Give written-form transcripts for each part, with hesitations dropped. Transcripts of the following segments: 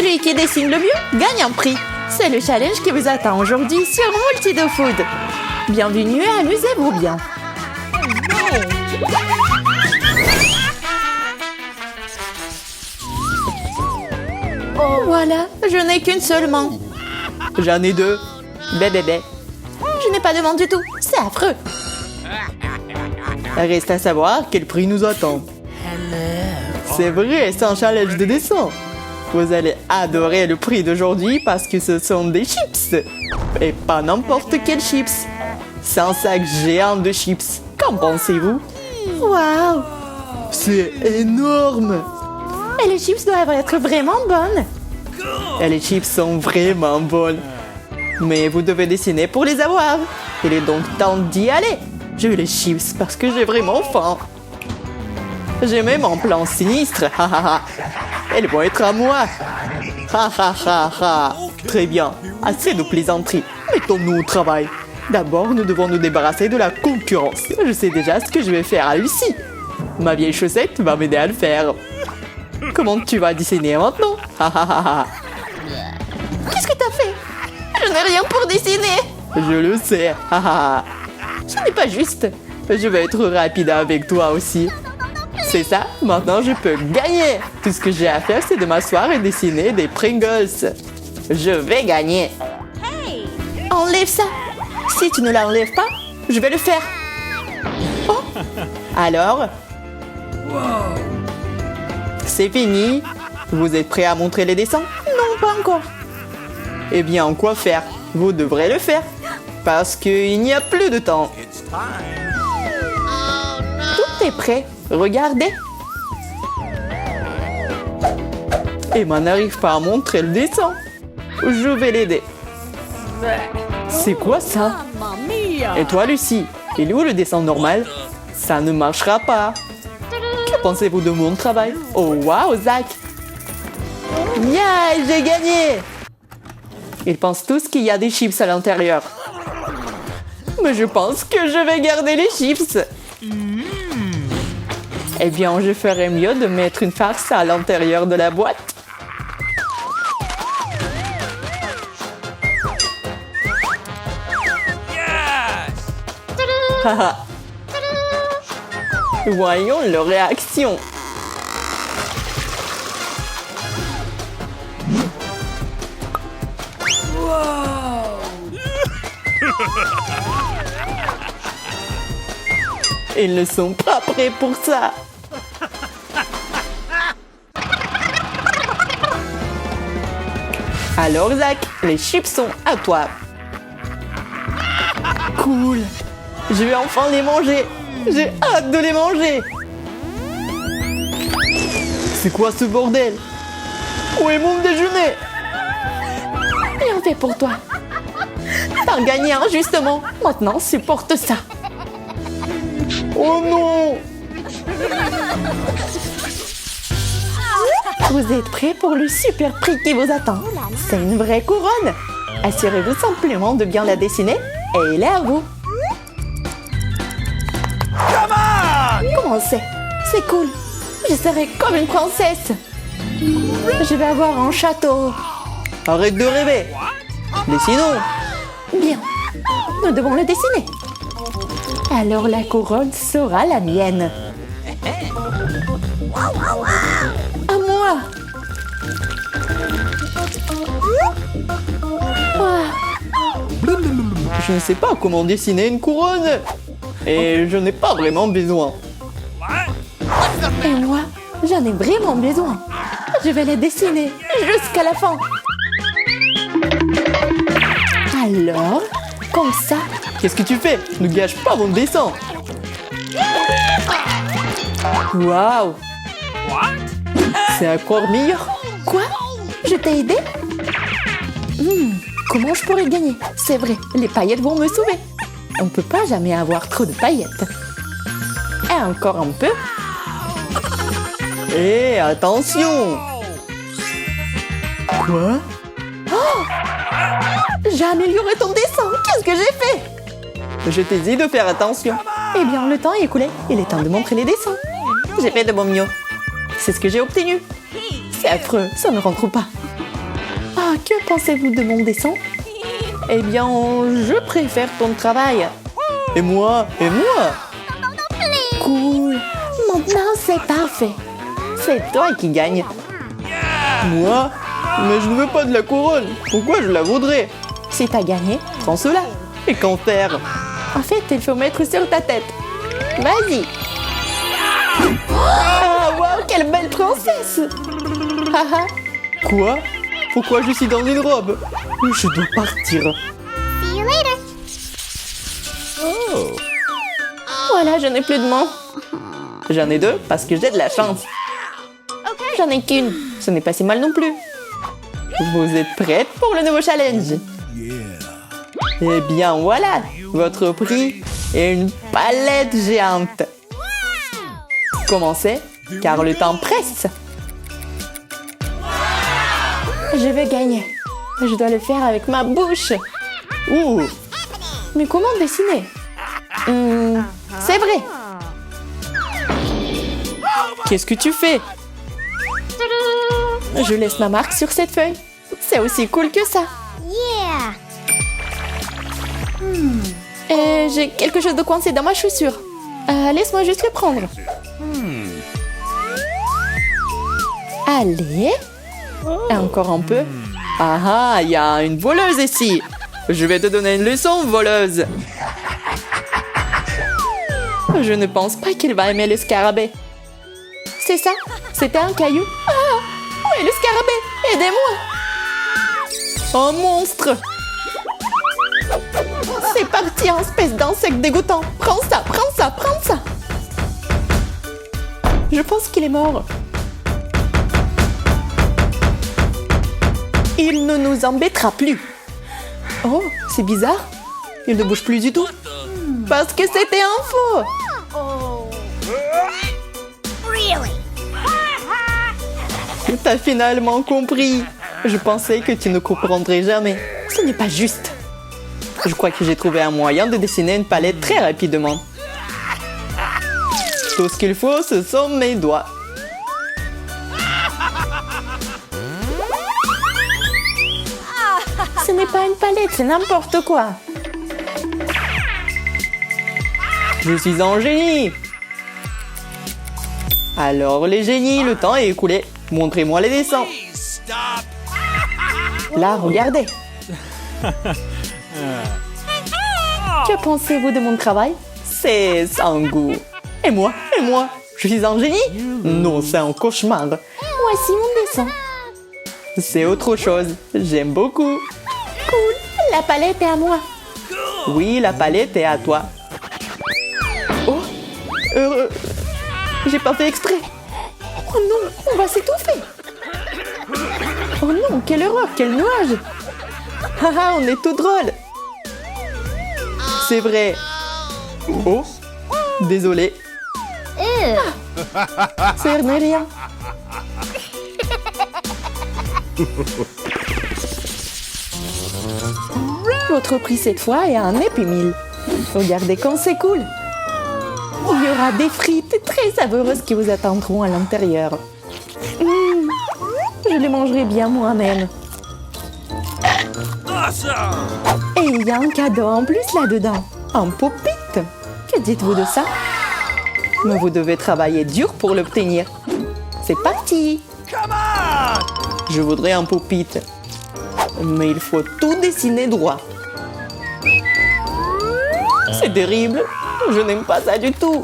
Celui qui dessine le mieux gagne un prix. C'est le challenge qui vous attend aujourd'hui sur Multido Food. Bienvenue et amusez-vous bien. Voilà, je n'ai qu'une seule main. J'en ai deux. Bébé. Je n'ai pas de main du tout, c'est affreux. Reste à savoir quel prix nous attend. C'est vrai, c'est un challenge de dessin. Vous allez adorer le prix d'aujourd'hui parce que ce sont des chips. Et pas n'importe quel chips. C'est un sac géant de chips. Qu'en pensez-vous? Waouh! C'est énorme. Et les chips doivent être vraiment bonnes. Et les chips sont vraiment bonnes. Mais vous devez dessiner pour les avoir. Il est donc temps d'y aller. Je veux les chips parce que j'ai vraiment faim. J'ai même un plan sinistre. Elles vont être à moi. Très bien. Assez de plaisanteries. Mettons-nous au travail. D'abord, nous devons nous débarrasser de la concurrence. Je sais déjà ce que je vais faire à Lucie. Ma vieille chaussette va m'aider à le faire. Comment tu vas dessiner maintenant? Qu'est-ce que t'as fait? Je n'ai rien pour dessiner. Je le sais. Ce n'est pas juste. Je vais être rapide avec toi aussi. C'est ça, maintenant je peux gagner. Tout ce que j'ai à faire, c'est de m'asseoir et dessiner des Pringles. Je vais gagner. Enlève ça. Si tu ne l'enlèves pas, je vais le faire. Oh, Alors, c'est fini. Vous êtes prêts à montrer les dessins? non, pas encore. Eh bien, quoi faire? Vous devrez le faire. Parce qu'il n'y a plus de temps. Tout est prêt. Regardez. Emma n'arrive pas à montrer le dessin. Je vais l'aider. C'est quoi ça? Et toi, Lucie? Il est où le dessin normal? Ça ne marchera pas. Que pensez-vous de mon travail? Oh, waouh, Zach! Yeah, j'ai gagné! Ils pensent tous qu'il y a des chips à l'intérieur. Mais je pense que je vais garder les chips. Eh bien, je ferais mieux de mettre une farce à l'intérieur de la boîte. Haha. Voyons leur réaction. Ils ne sont pas prêts pour ça. Alors Zach, les chips sont à toi. Cool. Je vais enfin les manger. J'ai hâte de les manger. C'est quoi ce bordel? Où est mon déjeuner? Bien fait pour toi. T'as gagné injustement. Maintenant, supporte ça. Oh non! Vous êtes prêts pour le super prix qui vous attend? C'est une vraie couronne. Assurez-vous simplement de bien la dessiner et il est à vous. Comment c'est? C'est cool. Je serai comme une princesse. Je vais avoir un château. Arrête de rêver. Dessinons. Bien. Nous devons le dessiner. Alors la couronne sera la mienne. À moi. Je ne sais pas comment dessiner une couronne. Et je n'ai pas vraiment besoin. Et moi, j'en ai vraiment besoin. Je vais les dessiner jusqu'à la fin. Alors, comme ça. Qu'est-ce que tu fais? Ne gâche pas mon dessin. Waouh! C'est encore meilleur. Quoi? Je t'ai aidé? Comment je pourrais gagner? C'est vrai, les paillettes vont me sauver. On ne peut pas jamais avoir trop de paillettes. Et encore un peu. Et attention! Quoi? J'ai amélioré ton dessin. Qu'est-ce que j'ai fait? Je t'ai dit de faire attention. Eh bien, le temps est écoulé. Il est temps de montrer les dessins. J'ai fait de mon mieux. C'est ce que j'ai obtenu. C'est affreux, ça ne rentre pas. Que pensez-vous de mon dessin? Eh bien, je préfère ton travail. Et moi? Cool. Maintenant, c'est parfait. C'est toi qui gagne. Moi? Mais je ne veux pas de la couronne. Pourquoi je la voudrais? Si t'as gagné, Prends cela. Et qu'en faire? en fait, il faut mettre sur ta tête. Vas-y. Ah, waouh, quelle belle princesse! Haha, Quoi? Pourquoi je suis dans une robe? Je dois partir. voilà, je n'ai plus de main. J'en ai deux parce que j'ai de la chance. J'en ai qu'une. Ce n'est pas si mal non plus. Vous êtes prête pour le nouveau challenge? Eh bien voilà, votre prix est une palette géante. Commencez, car le temps presse. Je vais gagner. Je dois le faire avec ma bouche. Ouh, Mais comment dessiner? C'est vrai. qu'est-ce que tu fais? Je laisse ma marque sur cette feuille. C'est aussi cool que ça. Et j'ai quelque chose de coincé dans ma chaussure. Laisse-moi juste le prendre. Allez. Encore un peu. Ah ah, il y a une voleuse ici. Je vais te donner une leçon, voleuse. Je ne pense pas qu'il va aimer le scarabée. C'est ça? C'était un caillou? Ah! Où est le scarabée? Aidez-moi! Un monstre. C'est parti, espèce d'insecte dégoûtant! Prends ça, prends ça, prends ça! Je pense qu'il est mort. Il ne nous embêtera plus. Oh, c'est bizarre. Il ne bouge plus du tout. Parce que c'était un faux! T'as finalement compris. Je pensais que tu ne comprendrais jamais. Ce n'est pas juste. Je crois que j'ai trouvé un moyen de dessiner une palette très rapidement. Tout ce qu'il faut, ce sont mes doigts. Ce n'est pas une palette, c'est n'importe quoi. Je suis un génie. Alors les génies, le temps est écoulé. Montrez-moi les dessins. Là, regardez. Que pensez-vous de mon travail? C'est sans goût. Et moi? Je suis un génie? Non, c'est un cauchemar. Voici mon dessin. C'est autre chose. J'aime beaucoup. Cool. La palette est à moi. Oui, la palette est à toi. Oh, j'ai pas fait exprès. Oh non, on va s'étouffer. Oh non, quelle horreur, quel nuage. Haha, on est tout drôle. C'est vrai. Oh, désolé. Ce n'est rien. Votre prix cette fois est un Happy Meal. Regardez comme c'est cool. Il y aura des frites très savoureuses qui vous attendront à l'intérieur. Je les mangerai bien moi-même. Et il y a un cadeau en plus là-dedans. Un pop-it. Que dites-vous de ça? Mais vous devez travailler dur pour l'obtenir. C'est parti. Je voudrais un pop-it. Mais il faut tout dessiner droit. C'est terrible. Je n'aime pas ça du tout.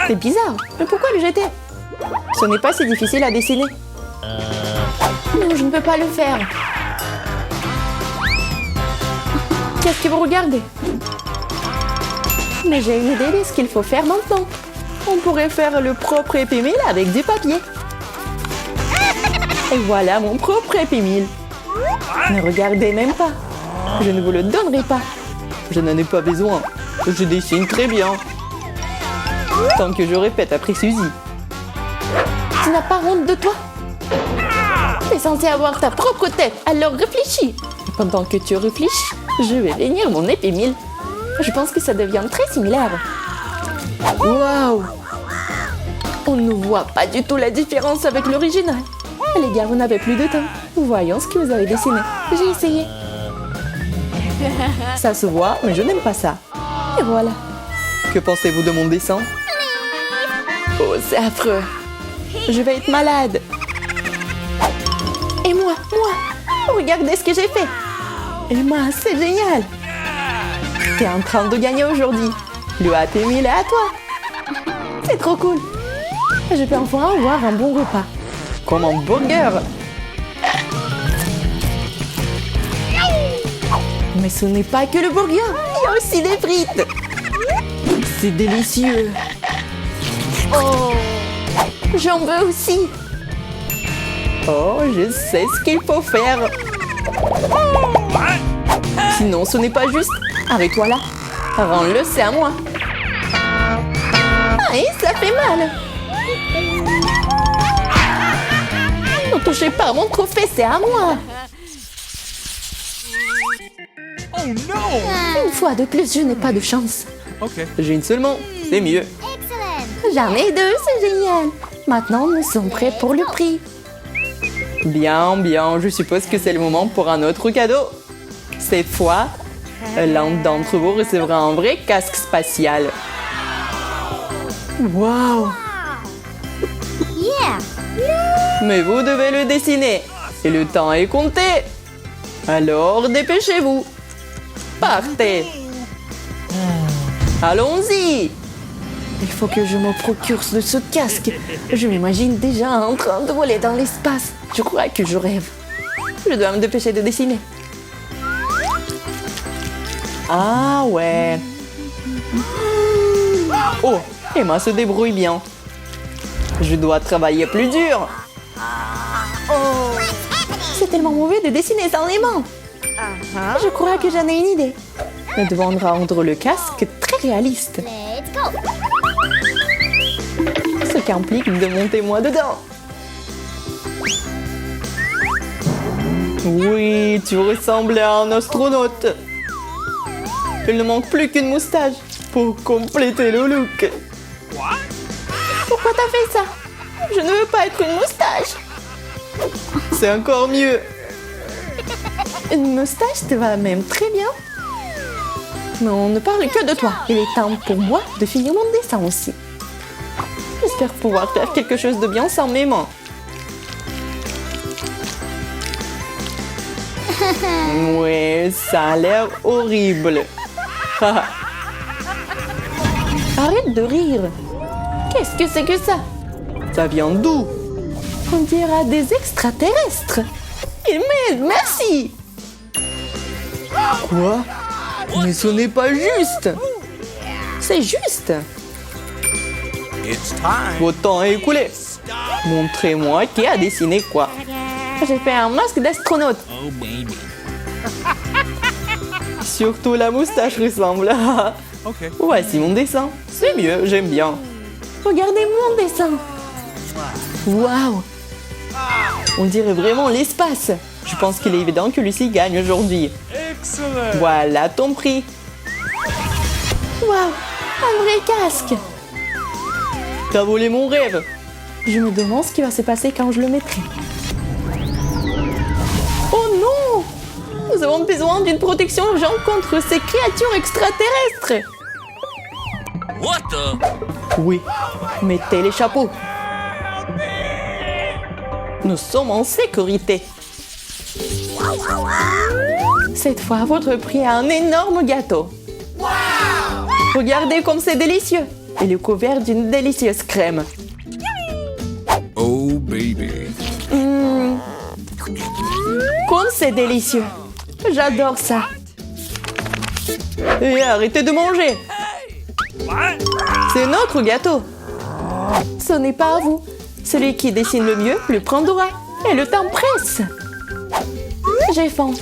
C'est bizarre. Mais pourquoi le jeter? Ce n'est pas si difficile à dessiner. Non, je ne peux pas le faire. Qu'est-ce que vous regardez? Mais j'ai une idée de ce qu'il faut faire maintenant. On pourrait faire le propre Happy Meal avec du papier. Et voilà mon propre Happy Meal. Ne regardez même pas. Je ne vous le donnerai pas. Je n'en ai pas besoin. Je dessine très bien. Tant que je répète après Suzy. Tu n'as pas honte de toi? Tu es censé avoir ta propre tête, alors réfléchis. Et pendant que tu réfléchis, je vais venir mon Happy Meal. Je pense que ça devient très similaire. Waouh! On ne voit pas du tout la différence avec l'original. Les gars, vous n'avez plus de temps. Voyons ce que vous avez dessiné. J'ai essayé. Ça se voit, mais je n'aime pas ça. Et voilà. Que pensez-vous de mon dessin? Oh, c'est affreux. Je vais être malade. Et moi, regardez ce que j'ai fait. Emma, c'est génial. T'es en train de gagner aujourd'hui. Le hâte est mis à toi. C'est trop cool. Je peux enfin avoir un bon repas. Comme un burger. Mais ce n'est pas que le burger. Il y a aussi des frites. C'est délicieux. Oh, j'en veux aussi. Oh, je sais ce qu'il faut faire. Sinon, ce n'est pas juste. Arrête-toi là. Rends-le, c'est à moi. Aïe, ça fait mal. Ne touchez pas à mon trophée, c'est à moi. Oh no! Une fois de plus, je n'ai pas de chance. Okay. J'ai une seulement, c'est mieux. J'en ai deux, c'est génial. Maintenant, nous sommes prêts pour le prix. Bien, bien, je suppose que c'est le moment pour un autre cadeau. Cette fois, l'un d'entre vous recevra un vrai casque spatial. Waouh. Mais vous devez le dessiner. Et le temps est compté. Alors, dépêchez-vous. Partez. Allons-y. Il faut que je me procure de ce casque. Je m'imagine déjà en train de voler dans l'espace. Je crois que je rêve. Je dois me dépêcher de dessiner. Ah ouais. Oh, Emma se débrouille bien. Je dois travailler plus dur. C'est tellement mauvais de dessiner sans les mains. Je crois que j'en ai une idée. Nous devons rendre le casque très réaliste. Ce qui implique de monter moi dedans. Oui, tu ressembles à un astronaute. Il ne manque plus qu'une moustache pour compléter le look. Pourquoi t'as fait ça? Je ne veux pas être une moustache. C'est encore mieux. Une moustache te va même très bien. Mais on ne parle que de toi. Il est temps pour moi de finir mon dessin aussi. J'espère pouvoir faire quelque chose de bien sans mes mains. Ouais, ça a l'air horrible. Arrête de rire. Qu'est-ce que c'est que ça? Ça vient d'où? On dirait des extraterrestres. Mais merci. Quoi? Mais ce n'est pas juste. C'est juste. It's time. Votre temps est écoulé. Montrez-moi qui a dessiné quoi. J'ai fait un masque d'astronaute. Oh baby. Surtout la moustache ressemble. Okay. Voici mon dessin. C'est mieux, j'aime bien. Regardez mon dessin. Waouh. On dirait vraiment l'espace. Je pense qu'il est évident que Lucie gagne aujourd'hui. Excellent. Voilà ton prix. Waouh. Un vrai casque. T'as volé mon rêve. Je me demande ce qui va se passer quand je le mettrai. Oh non! Nous avons besoin d'une protection urgente contre ces créatures extraterrestres. What the? Oui, mettez les chapeaux. Nous sommes en sécurité. Cette fois, votre prix est un énorme gâteau. Regardez comme c'est délicieux. Et le couvert d'une délicieuse crème. Oh baby. Comme c'est délicieux. J'adore ça. Et arrêtez de manger. C'est notre gâteau. Ce n'est pas à vous. Celui qui dessine le mieux le prendra. Et le temps presse. J'ai faim.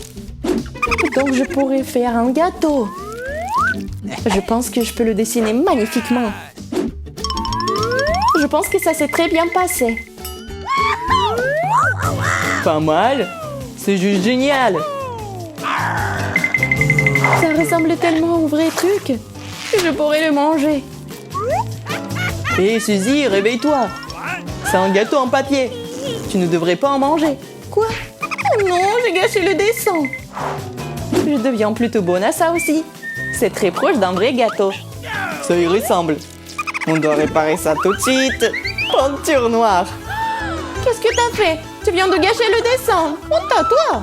Donc je pourrais faire un gâteau. Je pense que je peux le dessiner magnifiquement. Je pense que ça s'est très bien passé. Pas mal. C'est juste génial. Ça ressemble tellement au vrai truc que je pourrais le manger. Hé Suzy, réveille-toi. C'est un gâteau en papier. Tu ne devrais pas en manger. Quoi? Oh non, j'ai gâché le dessin. Je deviens plutôt bonne à ça aussi. C'est très proche d'un vrai gâteau. Ça y ressemble. On doit réparer ça tout de suite. Peinture noire. Qu'est-ce que t'as fait? Tu viens de gâcher le dessin. Honte à toi.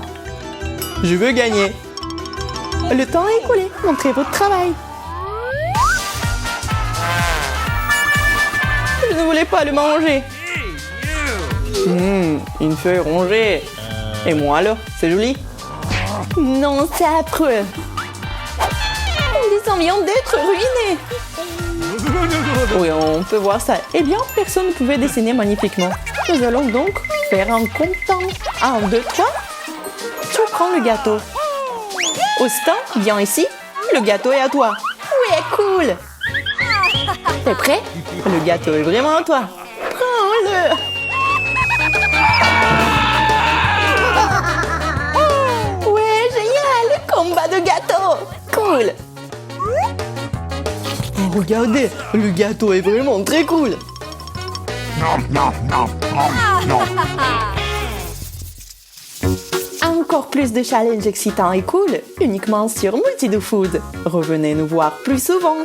Je veux gagner. Le temps est écoulé. Montrez votre travail. Je ne voulais pas le manger. Une feuille rongée. Et moi alors, c'est joli? Non, c'est affreux. Mon dessin vient d'être ruiné. Oui, on peut voir ça. Eh bien, personne ne pouvait dessiner magnifiquement. Nous allons donc faire un comptant. 1, 2, 3. Tu prends le gâteau. Austin, viens ici. Le gâteau est à toi. Ouais, cool. T'es prêt? Le gâteau est vraiment à toi. Prends-le. Ouais, génial. Combat de gâteau. Cool. Oh, regardez, le gâteau est vraiment très cool. Encore plus de challenges excitants et cool, uniquement sur Multido Food. Revenez nous voir plus souvent.